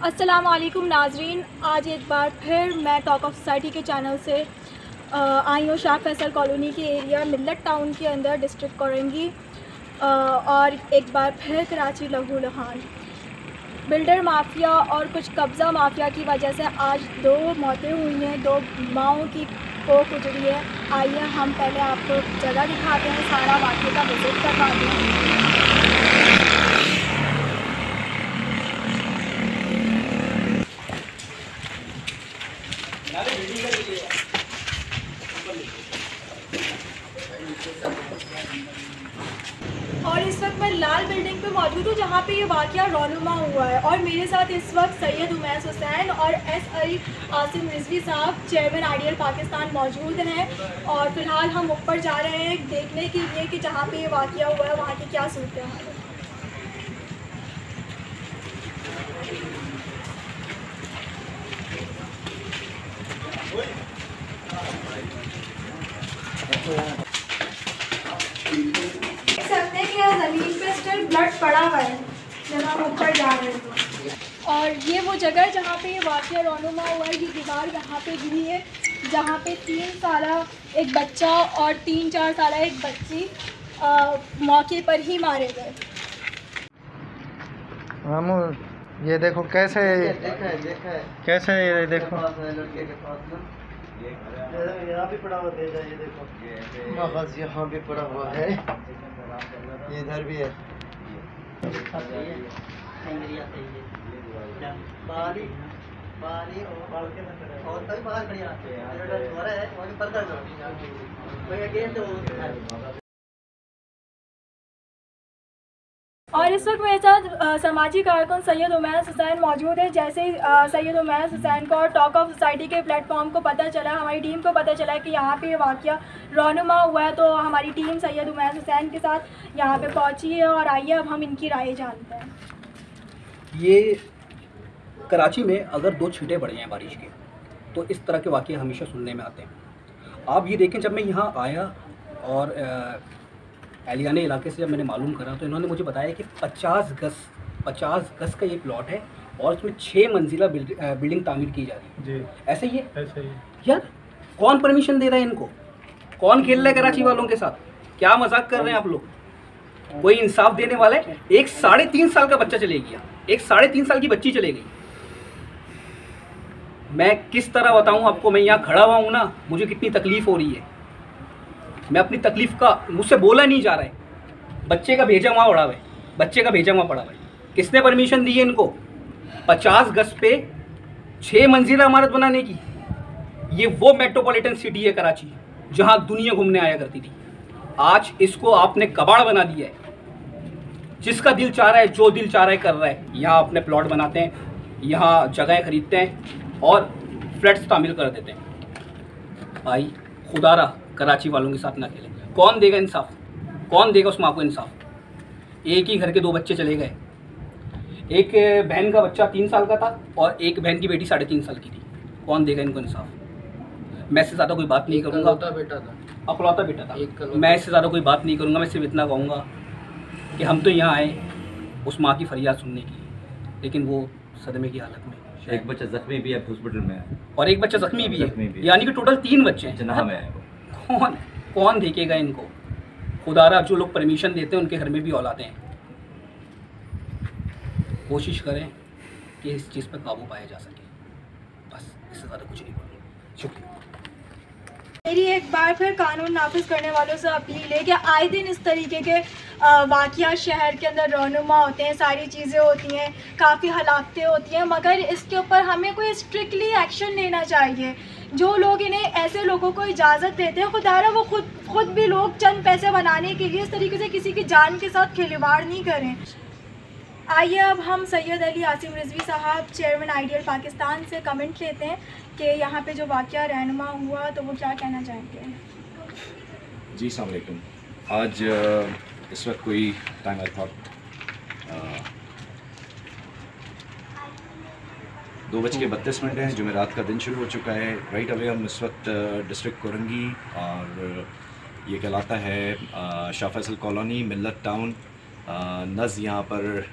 अस्सलाम वालेकुम नाजरीन, आज एक बार फिर मैं टॉक ऑफ सोसाइटी के चैनल से आई हूँ शाह फैसल कॉलोनी के एरिया मिल्लत टाउन के अंदर डिस्ट्रिक्ट कोरंगी। और एक बार फिर कराची लहू लुहान बिल्डर माफिया और कुछ कब्ज़ा माफिया की वजह से आज 2 मौतें हुई हैं, 2 माओं की को गुजरी है। आइए हम पहले आपको जगह दिखाते हैं, सारा वाक़े का विज़िट करवाते हैं। और इस वक्त मैं लाल बिल्डिंग पे मौजूद हूँ जहाँ पे ये वाक़या रौनुमा हुआ है, और मेरे साथ इस वक्त सैयद उमैस हुसैन और SI आसिम रिजवी साहब चेयरमैन आइडियल पाकिस्तान मौजूद हैं। और फ़िलहाल हम ऊपर जा रहे हैं देखने के लिए कि जहाँ पे ये वाक़या हुआ है वहाँ की क्या सूरत हाल है। ज़मीन पे स्टिल ब्लड पड़ा हुआ है जब हम ऊपर जा रहे हैं। और ये वो जगह है जहाँ पे ये वाक़या रौनुमा हुआ है। ये दीवार यहाँ पे गिरी है जहाँ पे 3 साला एक बच्चा और 3-4 साला एक बच्ची मौके पर ही मारे गए। हम ये देखो कैसे कैसे ये देखो यहाँ भी पड़ा हुआ है, ये देखो बस यहाँ भी पड़ा हुआ है, ये इधर भी है। और इस वक्त मेरे साथ समाजी कारकुन सैयद उमैस हुसैन मौजूद है। जैसे ही सैयद उमैस हुसैन को और टॉक ऑफ सोसाइटी के प्लेटफॉर्म को पता चला, हमारी टीम को पता चला कि यहाँ पे वाक़या रौनुमा हुआ है, तो हमारी टीम सैयद उमैस हुसैन के साथ यहाँ पे पहुँची है। और आइए अब हम इनकी राय जानते हैं। ये कराची में अगर 2 छींटे पड़ जाएँ बारिश के तो इस तरह के वाक़ये हमेशा सुनने में आते हैं। आप ये देखें, जब मैं यहाँ आया और एलियाने इलाके से जब मैंने मालूम करा तो इन्होंने मुझे बताया कि 50 गज का ये प्लॉट है और इसमें 6 मंजिला बिल्डिंग तामीर की जा रही है। ऐसे ही है, ऐसे ही यार। कौन परमिशन दे रहा है इनको? कौन खेल रहा है कराची वालों के साथ? क्या मजाक कर रहे हैं आप लोग? कोई इंसाफ देने वाला है? एक 3.5 साल का बच्चा चले गया, एक 3.5 साल की बच्ची चले गई। मैं किस तरह बताऊं आपको? मैं यहाँ खड़ा हुआ हूँ ना, मुझे कितनी तकलीफ़ हो रही है। मैं अपनी तकलीफ़ का मुझसे बोला नहीं जा रहा है। बच्चे का भेजा वहाँ पड़ा हुआ है, बच्चे का भेजा वहाँ पड़ा हुआ है। किसने परमिशन दी है इनको 50 गज पे 6 मंजिला इमारत बनाने की? ये वो मेट्रोपॉलिटन सिटी है कराची जहाँ दुनिया घूमने आया करती थी। आज इसको आपने कबाड़ बना दिया है। जिसका दिल चाह रहा है, जो दिल चाह रहा है कर रहा है। यहाँ अपने प्लॉट बनाते हैं, यहाँ जगह खरीदते हैं और फ्लैट्स तामीर कर देते हैं। भाई खुदारा कराची वालों के साथ ना खेलें। कौन देगा इंसाफ? कौन देगा उस माँ को इंसाफ? एक ही घर के 2 बच्चे चले गए। एक बहन का बच्चा 3 साल का था और एक बहन की बेटी 3.5 साल की थी। कौन देगा इनको इंसाफ? मैं इससे ज़्यादा कोई बात नहीं करूँगा। अकलौता बेटा था। मैं इससे ज़्यादा कोई बात नहीं करूँगा। मैं सिर्फ इतना कहूँगा कि हम तो यहाँ आए उस माँ की फरियाद सुनने के लिए, लेकिन वो सदमे की हालत में। एक बच्चा जख्मी भी है, हॉस्पिटल में है, और एक बच्चा जख्मी भी है, यानी कि टोटल 3 बच्चे हैं। जनाह में है। कौन देखेगा इनको? खुदारा जो लोग परमिशन देते हैं उनके घर में भी औलादें हैं। कोशिश करें कि इस चीज़ पर काबू पाया जा सके। बस इससे ज़्यादा कुछ नहीं बोलूँगा। शुक्रिया। मेरी एक बार फिर कानून नाफिज करने वालों से अपील है कि आए दिन इस तरीके के वाक़या शहर के अंदर रौनुमा होते हैं, सारी चीज़ें होती हैं, काफ़ी हलाकतें होती हैं, मगर इसके ऊपर हमें कोई स्ट्रिक्टली एक्शन लेना चाहिए। जो लोग इन्हें ऐसे लोगों को इजाज़त देते हैं, खुदारा वो खुद भी लोग चंद पैसे बनाने के लिए इस तरीके से किसी की जान के साथ खिलवाड़ नहीं करें। आइए अब हम सैयद अली आसिम रिजवी साहब चेयरमैन आइडियल पाकिस्तान से कमेंट लेते हैं कि यहाँ पे जो वाक़या रहनुमा हुआ तो वो क्या कहना चाहेंगे। जी अस्सलाम वालेकुम। आज इस वक्त कोई टाइम आई थॉट 2:32 हैं, जुमेरात का दिन शुरू हो चुका है। राइट अवे हम इस वक्त डिस्ट्रिक्ट कोरंगी और ये कहलाता है शाह फैसल कॉलोनी, मिल्लत टाउन, नज़। यहाँ पर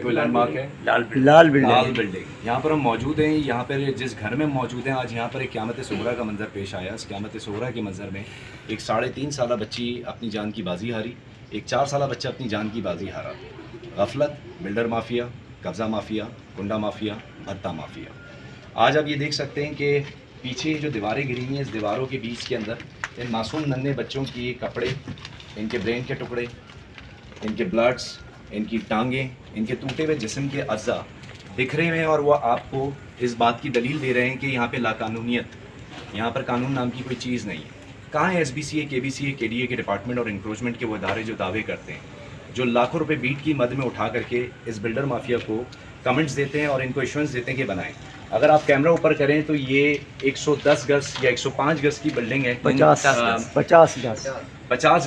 कोई लैंडमार्क है, लाल बिल्डिंग। यहाँ पर हम मौजूद हैं। यहाँ पर जिस घर में मौजूद हैं, आज यहाँ पर एक क़यामत सुगरा का मंज़र पेश आया। इस क़यामत सुगरा के मंज़र में एक 3.5 साल बच्ची अपनी जान की बाजी हारी, एक 4 साल बच्चा अपनी जान की बाजी हारा। गफलत, बिल्डर माफिया, कब्ज़ा माफिया, गुंडा माफिया, भत्ता माफिया। आज आप ये देख सकते हैं कि पीछे जो दीवारें गिरी हुई हैं, इस दीवारों के बीच के अंदर इन मासूम नन्हे बच्चों की कपड़े, इनके ब्रेन के टुकड़े, इनके ब्लड्स, इनकी टांगें, इनके टूटे हुए जिस्म के अज़्ज़ा बिखरे हुए हैं। और वो आपको इस बात की दलील दे रहे हैं कि यहाँ पे लाकानूनियत, यहाँ पर कानून नाम की कोई चीज़ नहीं है। कहाँ है SBCA, KBCA, KDA के डिपार्टमेंट और इंक्रोचमेंट के वो इदारे जो दावे करते हैं, जो लाखों रुपए बीट की मद में उठा करके इस बिल्डर माफिया को कमेंट्स देते हैं और इनको इश्योरेंस देते हैं कि बनाएं। अगर आप कैमरा ऊपर करें तो ये 110 गज या 105 गज की बिल्डिंग है। 50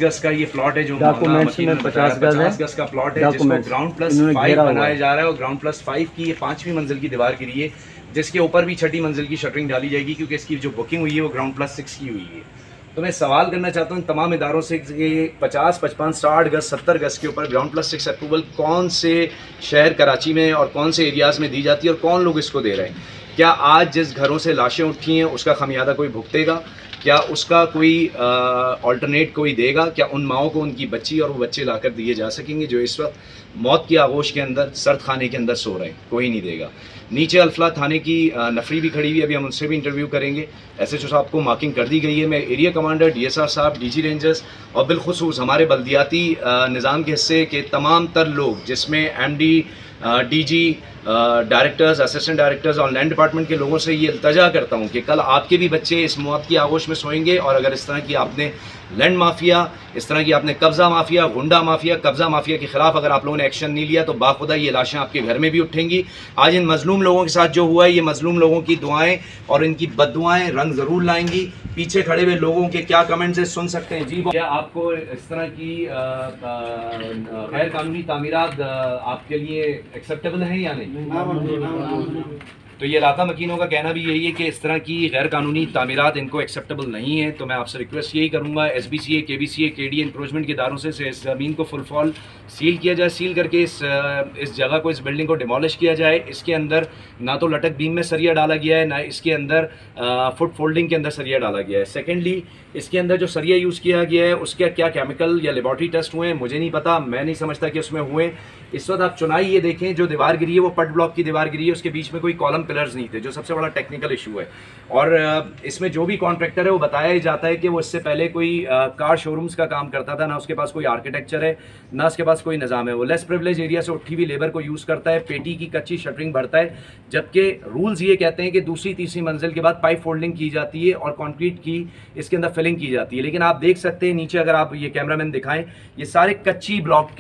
गज का ये प्लॉट है, जो डॉक्यूमेंट्स में 50 गज का प्लॉट है, जिसको ग्राउंड प्लस 5 बनाया जा रहा है। और ग्राउंड प्लस 5 की ये 5वीं मंजिल की दीवार गिरी है, जिसके ऊपर भी 6ठी मंजिल की शटरिंग डाली जाएगी, क्योंकि इसकी जो बुकिंग हुई है वो ग्राउंड प्लस 6 की हुई है। तो मैं सवाल करना चाहता हूँ तमाम इदारों से कि 50, 55, 60 गज, 70 गज के ऊपर ग्राउंड प्लस 6 अप्रूवल कौन से शहर कराची में और कौन से एरियाज़ में दी जाती है और कौन लोग इसको दे रहे हैं? क्या आज जिस घरों से लाशें उठी हैं उसका खमियादा कोई भुगतेगा? क्या उसका कोई अल्टरनेट कोई देगा? क्या उन माओं को उनकी बच्ची और वो बच्चे लाकर दिए जा सकेंगे जो इस वक्त मौत की आगोश के अंदर सर्द खाने के अंदर सो रहे हैं? कोई नहीं देगा। नीचे अल्फला थाने की नफरी भी खड़ी हुई है, अभी हम उनसे भी इंटरव्यू करेंगे। SHO साहब को मार्किंग कर दी गई है। मैं एरिया कमांडर, DSR साहब, DG रेंजर्स और बिलखुसूस हमारे बल्दियाती निज़ाम के हिस्से के तमाम तर लोग, जिसमें MD, DG, directors, assistant directors और लैंड डिपार्टमेंट के लोगों से ये इल्तजा करता हूँ कि कल आपके भी बच्चे इस मौत की आगोश में सोएंगे। और अगर इस तरह की आपने लैंड माफिया, इस तरह की आपने कब्ज़ा माफिया, गुंडा माफिया, कब्ज़ा माफिया के ख़िलाफ़ अगर आप लोगों ने एक्शन नहीं लिया तो बाखुदा ये लाशें आपके घर में भी उठेंगी। आज इन मज़लूम लोगों के साथ जो हुआ है, ये मज़लूम लोगों की दुआएं और इनकी बद्दुआएं रंग ज़रूर लाएंगी। पीछे खड़े हुए लोगों के क्या कमेंट्स है सुन सकते हैं। जी, क्या आपको इस तरह की गैर कानूनी तामीरात आपके लिए एक्सेप्टेबल है या नहीं? तो ये इलाका मकीनों का कहना भी यही है कि इस तरह की गैर कानूनी तामीरात इनको एक्सेप्टेबल नहीं है। तो मैं आपसे रिक्वेस्ट यही करूँगा, SBCA, KBCA, KDA इंक्रोचमेंट के इदारों से इस ज़मीन को फुल फॉल सील किया जाए। सील करके इस जगह को, इस बिल्डिंग को डिमोलिश किया जाए। इसके अंदर ना तो लटक बीम में सरिया डाला गया है, ना इसके अंदर फुट फोल्डिंग के अंदर सरिया डाला गया है। सेकेंडली, इसके अंदर जो सरिया यूज़ किया गया है उसके क्या केमिकल या लेबॉर्ट्री टेस्ट हुए हैं मुझे नहीं पता, मैं नहीं समझता कि उसमें हुए। इस वक्त आप चुनाई ये देखें, जो दीवार गिरी है वो पट ब्लॉक की दीवार गिरी है, उसके बीच में कोई कॉलम पिलर्स नहीं थे, जो सबसे बड़ा टेक्निकल इशू है। और इसमें जो भी कॉन्ट्रैक्टर है वो बताया ही जाता है कि वो इससे पहले कोई कार शोरूम्स का काम करता था, ना उसके पास कोई आर्किटेक्चर है, ना उसके पास कोई निज़ाम है। वो लेस प्रिविलेज एरिया से उठी हुई लेबर को यूज़ करता है, पेटी की कच्ची शटरिंग भरता है, जबकि रूल्स ये कहते हैं कि दूसरी तीसरी मंजिल के बाद पाइप फोल्डिंग की जाती है और कॉन्क्रीट की इसके अंदर फिलिंग की जाती है। लेकिन आप देख सकते हैं नीचे, अगर आप ये कैमरामैन दिखाएं, ये सारे कच्ची ब्लॉक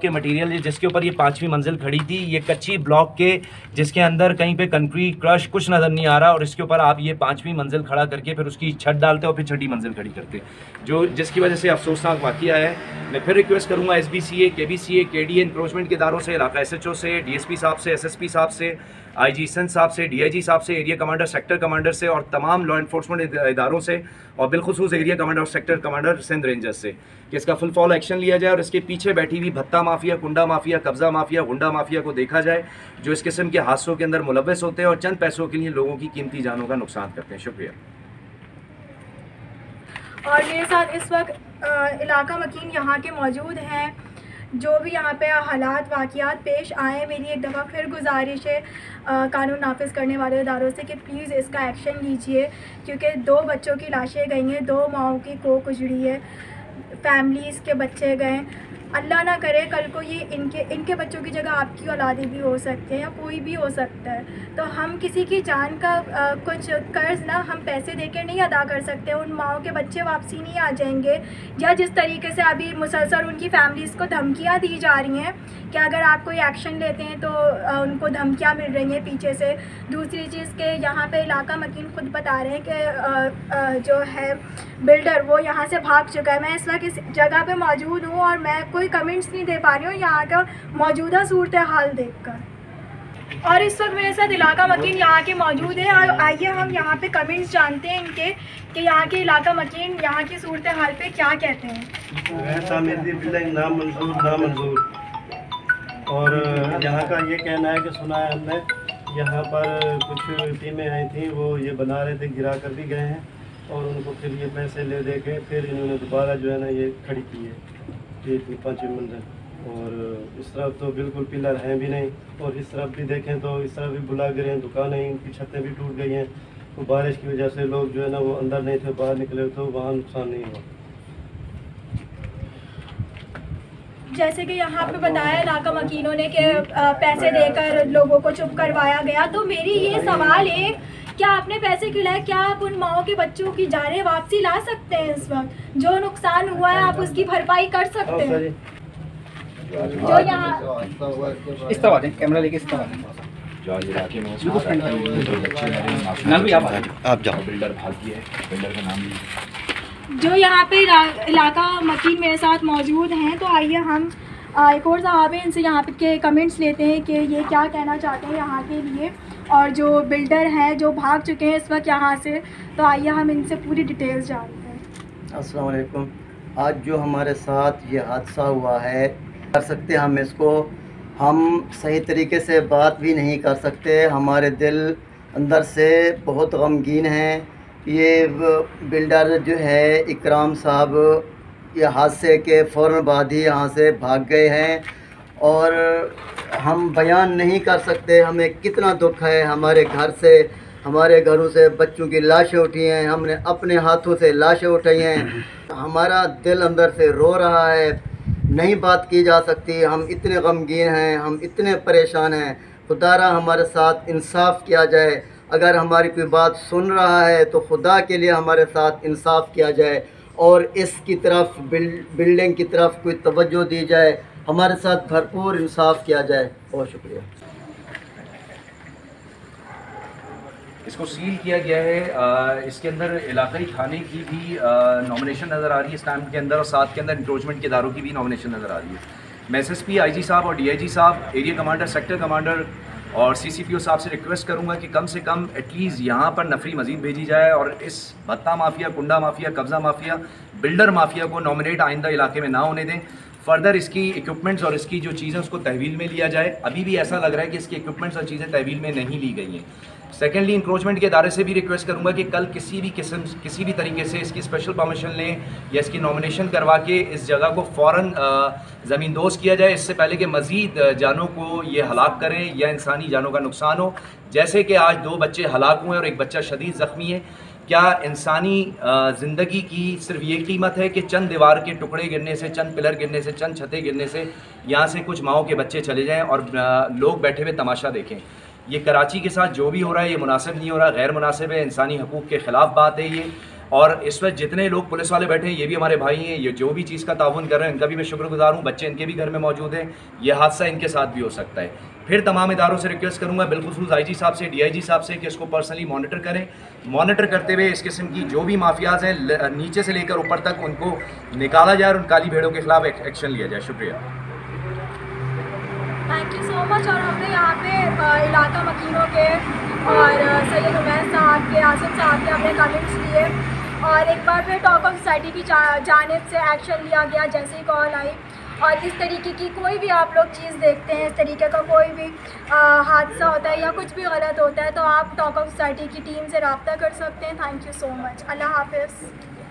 के मटेरियल है जिसके ऊपर ये 5वीं मंजिल खड़ी थी। ये कच्ची ब्लॉक के जिसके अंदर कहीं पे कंक्रीट क्रश कुछ नज़र नहीं आ रहा, और इसके ऊपर आप ये 5वीं मंजिल खड़ा करके फिर उसकी छत डालते और फिर 6ठी मंजिल खड़ी करते, जो जिसकी वजह से अफसोसनाक वाक़या है। मैं फिर रिक्वेस्ट करूँगा SBCA, KBCA, KDA इंक्रोचमेंट के इदारों से, इलाका SHO से, DSP साहब से, SSP साहब से, IG सिंध साहब से, DIG साहब से, एरिया कमांडर, सेक्टर कमांडर से और तमाम लॉ एनफोर्समेंट इदारों से और बिलखुसूस एरिया कमांडर और सेक्टर कमांडर सिंध रेंजर्स से कि इसका फुल फॉल एक्शन लिया जाए और इसके पीछे बैठी हुई भत्ता माफिया, कुंडा माफिया, कब्ज़ा माफिया, गुंडा माफिया को देखा जाए, जो इस किस्म के हादसों के अंदर मुलव्वस होते हैं और चंद पैसों के लिए लोगों की कीमती जानों का नुकसान करते हैं। शुक्रिया। और मेरे साथ इस वक्त इलाका मकीन यहाँ के मौजूद हैं। जो भी यहाँ पे हालात वाक़ियात पेश आए, मेरी एक दफ़ा फिर गुजारिश है कानून नाफिज करने वाले इदारों से कि प्लीज़ इसका एक्शन लीजिए, क्योंकि 2 बच्चों की लाशें गई हैं, 2 माओं की कोख उजड़ी है, फैमिलीज़ के बच्चे गए। अल्लाह ना करे कल को ये इनके बच्चों की जगह आपकी औलादी भी हो सकते हैं या कोई भी हो सकता है। तो हम किसी की जान का कुछ कर्ज ना हम पैसे देकर नहीं अदा कर सकते। उन माओं के बच्चे वापसी नहीं आ जाएंगे, या जिस तरीके से अभी मुसलसल उनकी फैमिलीज़ को धमकियाँ दी जा रही हैं कि अगर आप कोई एक्शन लेते हैं तो उनको धमकियाँ मिल रही हैं पीछे से। दूसरी चीज़ के यहाँ पे इलाका मकीन खुद बता रहे हैं कि जो है बिल्डर वो यहाँ से भाग चुका है। मैं इस वक्त इस जगह पे मौजूद हूँ और मैं कोई कमेंट्स नहीं दे पा रही हूँ यहाँ का मौजूदा सूरत हाल देखकर। और इस वक्त मेरे साथ इलाका मकीन यहाँ के मौजूद है और आइए हम यहाँ पे कमेंट्स जानते हैं इनके कि यहाँ के इलाका मकीन यहाँ की सूरत हाल पे क्या कहते हैं। नामंजूर। और यहाँ का ये कहना है कि सुना है हमने यहाँ पर कुछ टीमें आई थी, वो ये बना रहे थे, गिरा कर भी गए हैं और उनको फिर ये पैसे ले दे के फिर इन्होंने दोबारा जो है ना ये खड़ी की है। ये थी 5वीं मंजिल और इस तरफ तो बिल्कुल पिलर हैं भी नहीं और इस तरफ भी देखें तो इस तरफ भी बुला गिरे हैं, दुकानें इनकी छतें भी टूट गई हैं। तो बारिश की वजह से लोग जो है ना वो अंदर नहीं थे, बाहर निकले तो वहाँ नुकसान नहीं हुआ। जैसे कि यहाँ पे बताया इलाका मकीनों ने कि पैसे देकर लोगों को चुप करवाया गया, तो मेरी ये सवाल है, क्या आपने पैसे खिलाए, क्या आप उन माओ के बच्चों की जाने वापसी ला सकते हैं? इस वक्त जो नुकसान हुआ है आप उसकी भरपाई कर सकते हैं? जो यहाँ इस तरह आते हैं, कैमरा लेके इस तरह आते हैं। आप जाओ, बिल्डर भाग गया है, बिल्डर का नाम भी। जो यहाँ पे इलाका मकीन मेरे साथ मौजूद हैं, तो आइए हम एक और साहब हैं, इनसे यहाँ पे के कमेंट्स लेते हैं कि ये क्या कहना चाहते हैं यहाँ के लिए, और जो बिल्डर हैं जो भाग चुके हैं इस वक्त यहाँ से, तो आइए हम इनसे पूरी डिटेल्स जानते हैं। अस्सलाम वालेकुम। आज जो हमारे साथ ये हादसा हुआ है, कर सकते हम इसको, हम सही तरीके से बात भी नहीं कर सकते, हमारे दिल अंदर से बहुत गमगीन हैं। ये बिल्डर जो है इकराम साहब, ये हादसे के फ़ौरन बाद ही यहाँ से भाग गए हैं और हम बयान नहीं कर सकते हमें कितना दुख है। हमारे घर से, हमारे घरों से बच्चों की लाशें उठी हैं, हमने अपने हाथों से लाशें उठाई हैं, हमारा दिल अंदर से रो रहा है, नहीं बात की जा सकती। हम इतने गमगीन हैं, हम इतने परेशान हैं। खुदारा हमारे साथ इंसाफ किया जाए, अगर हमारी कोई बात सुन रहा है तो खुदा के लिए हमारे साथ इंसाफ किया जाए और इसकी तरफ बिल्डिंग की तरफ कोई तवज्जो दी जाए, हमारे साथ भरपूर इंसाफ किया जाए। बहुत शुक्रिया। इसको सील किया गया है। इसके अंदर इलाकाई थाने की भी नॉमिनेशन नज़र आ रही है स्टैम्प के अंदर, और साथ के अंदर इंक्रोचमेंट के इदारों की भी नॉमिनेशन नज़र आ रही है। मैं SSP IG साहब और DIG साहब, एरिया कमांडर, सेक्टर कमांडर और CCPO साहब से रिक्वेस्ट करूंगा कि कम से कम एटलीस्ट यहाँ पर नफरी मजीद भेजी जाए और इस भत्ता माफिया, कुंडा माफिया, कब्ज़ा माफिया, बिल्डर माफिया को नॉमिनेट आइंदा इलाके में ना होने दें। फर्दर इसकी इक्विपमेंट्स और इसकी जो चीज़ें उसको तहवील में लिया जाए। अभी भी ऐसा लग रहा है कि इसकी इक्विपमेंट्स और चीज़ें तहवील में नहीं ली गई हैं। सेकेंडली, इंक्रोचमेंट के इदारे से भी रिक्वेस्ट करूंगा कि कल किसी भी तरीके से इसकी स्पेशल परमिशन लें या इसकी नॉमिनेशन करवा के इस जगह को फ़ौरन ज़मींदोज़ किया जाए, इससे पहले कि मज़ीद जानों को ये हलाक करें या इंसानी जानों का नुकसान हो। जैसे कि आज 2 बच्चे हलाक हुए और एक बच्चा शदीद ज़ख्मी है। क्या इंसानी ज़िंदगी की सिर्फ ये कीमत है कि चंद दीवार के टुकड़े गिरने से, चंद पिलर गिरने से, चंद छतें गिरने से यहाँ से कुछ माओं के बच्चे चले जाएँ और लोग बैठे हुए तमाशा देखें? ये कराची के साथ जो भी हो रहा है ये मुनासिब नहीं हो रहा, गैर मुनासिब है, इंसानी हकूक़ के ख़िलाफ़ बात है ये। और इस वक्त जितने लोग पुलिस वाले बैठे हैं ये भी हमारे भाई हैं, ये जो भी चीज़ का ताउन कर रहे हैं इनका भी मैं शुक्रगुजार हूँ। बच्चे इनके भी घर में मौजूद हैं, ये हादसा इनके साथ भी हो सकता है। फिर तमाम इदारों से रिक्वेस्ट करूँगा, बिलखुसूस IG साहब से, DIG साहब से, कि इसको पर्सनली मॉनिटर करें। मॉनिटर करते हुए इस किस्म की जो भी माफियाज हैं नीचे से लेकर ऊपर तक उनको निकाला जाए और उन काली भेड़ों के खिलाफ एक्शन लिया जाए। शुक्रिया, थैंक यू सो मच। और हमने यहाँ पे इलाका मकीनों के और सैयद उमैर साहब के, आसिफ साहब के हमने कमेंट्स लिए और एक बार फिर टॉक ऑफ सोसाइटी की जानिब से एक्शन लिया गया जैसे ही कॉल आई। और इस तरीके की कोई भी आप लोग चीज़ देखते हैं, इस तरीके का कोई भी हादसा होता है या कुछ भी गलत होता है, तो आप टॉक ऑफ सोसाइटी की टीम से रब्ता कर सकते हैं। Thank you so much. अल्लाह हाफिज़।